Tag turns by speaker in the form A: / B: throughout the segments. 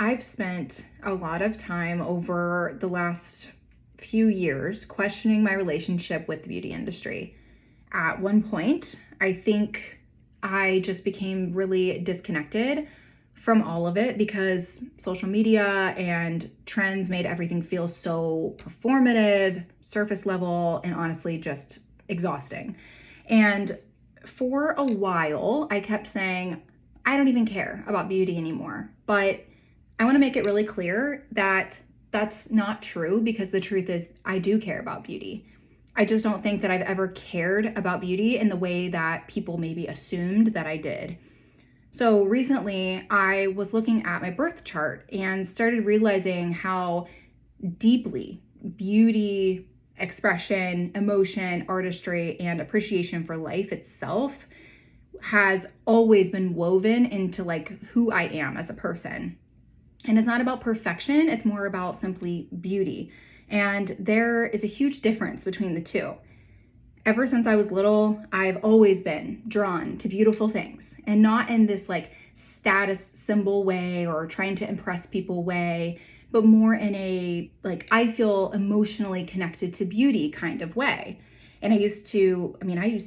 A: I've spent a lot of time over the last few years questioning my relationship with the beauty industry. At one point, I think I just became really disconnected from all of it because social media and trends made everything feel so performative, surface level, and honestly just exhausting. And for a while, I kept saying, I don't even care about beauty anymore. But I want to make it really clear that that's not true, because the truth is I do care about beauty. I just don't think that I've ever cared about beauty in the way that people maybe assumed that I did. So recently I was looking at my birth chart and started realizing how deeply beauty, expression, emotion, artistry, and appreciation for life itself has always been woven into like who I am as a person. And it's not about perfection, it's more about simply beauty. And there is a huge difference between the two. Ever since I was little, I've always been drawn to beautiful things, and not in this like status symbol way or trying to impress people way, but more in a like I feel emotionally connected to beauty kind of way. And I used to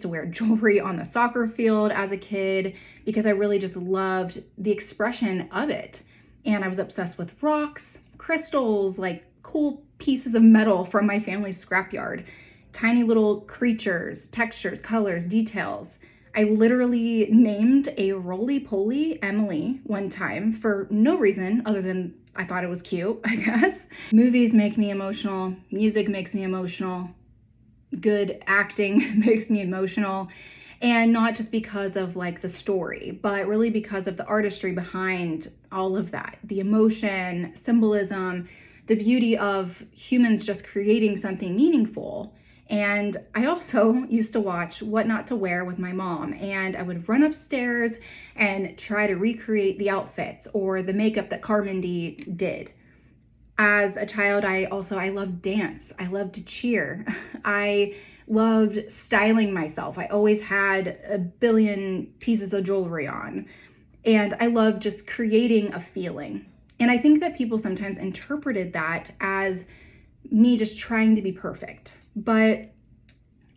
A: wear jewelry on the soccer field as a kid because I really just loved the expression of it. And I was obsessed with rocks, crystals, like cool pieces of metal from my family's scrapyard, tiny little creatures, textures, colors, details. I literally named a roly-poly Emily one time for no reason other than I thought it was cute, I guess. Movies make me emotional. Music makes me emotional. Good acting makes me emotional. And not just because of like the story, but really because of the artistry behind all of that. The emotion, symbolism, the beauty of humans just creating something meaningful. And I also used to watch What Not to Wear with my mom, and I would run upstairs and try to recreate the outfits or the makeup that Carmendy did. As a child, I loved dance. I loved to cheer. I loved styling myself. I always had a billion pieces of jewelry on. And I loved just creating a feeling. And I think that people sometimes interpreted that as me just trying to be perfect. But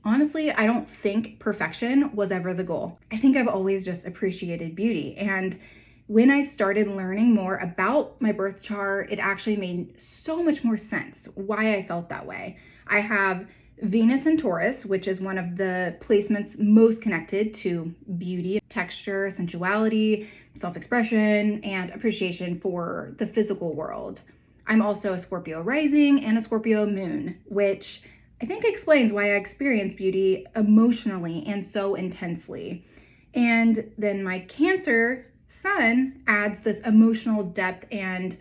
A: honestly, I don't think perfection was ever the goal. I think I've always just appreciated beauty. And when I started learning more about my birth chart, it actually made so much more sense why I felt that way. I have Venus in Taurus, which is one of the placements most connected to beauty, texture, sensuality, self-expression, and appreciation for the physical world. I'm also a Scorpio rising and a Scorpio moon, which I think explains why I experience beauty emotionally and so intensely. And then my Cancer sun adds this emotional depth and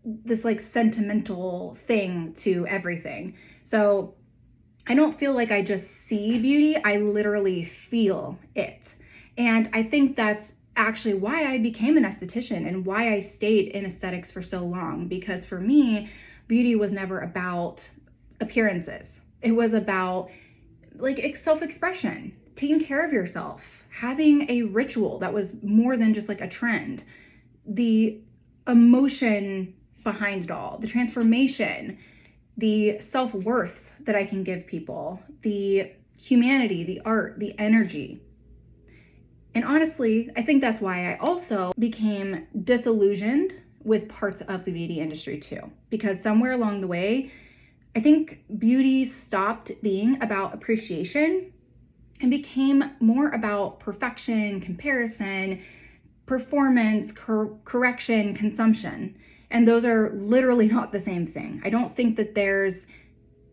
A: this like sentimental thing to everything. So I don't feel like I just see beauty, I literally feel it. And I think that's actually why I became an esthetician and why I stayed in aesthetics for so long, because for me, beauty was never about appearances. It was about like self-expression, taking care of yourself, having a ritual that was more than just like a trend, the emotion behind it all, the transformation, the self-worth that I can give people, the humanity, the art, the energy. And honestly, I think that's why I also became disillusioned with parts of the beauty industry too, because somewhere along the way, I think beauty stopped being about appreciation and became more about perfection, comparison, performance, correction, consumption. And those are literally not the same thing. I don't think that there's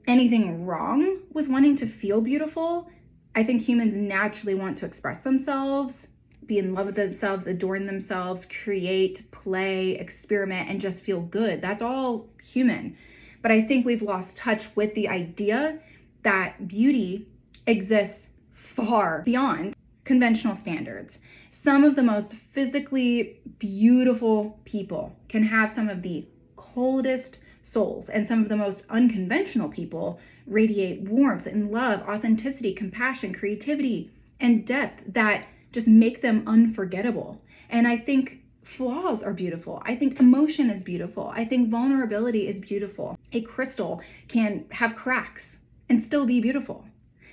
A: anything wrong with wanting to feel beautiful. I think humans naturally want to express themselves, be in love with themselves, adorn themselves, create, play, experiment, and just feel good. That's all human. But I think we've lost touch with the idea that beauty exists far beyond conventional standards. Some of the most physically beautiful people can have some of the coldest souls, and some of the most unconventional people radiate warmth and love, authenticity, compassion, creativity, and depth that just make them unforgettable. And I think flaws are beautiful. I think emotion is beautiful. I think vulnerability is beautiful. A crystal can have cracks and still be beautiful.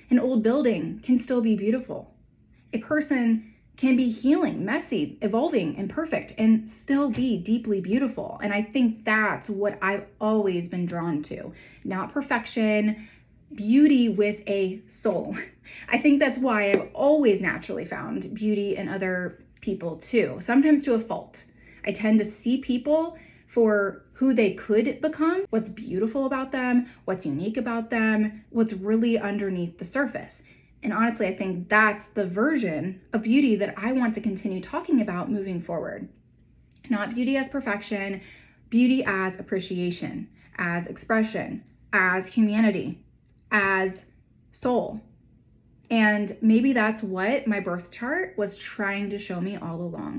A: An old building can still be beautiful. A person can be healing, messy, evolving, imperfect, and still be deeply beautiful. And I think that's what I've always been drawn to. Not perfection, beauty with a soul. I think that's why I've always naturally found beauty in other people too, sometimes to a fault. I tend to see people for who they could become, what's beautiful about them, what's unique about them, what's really underneath the surface. And honestly, I think that's the version of beauty that I want to continue talking about moving forward. Not beauty as perfection, beauty as appreciation, as expression, as humanity, as soul. And maybe that's what my birth chart was trying to show me all along.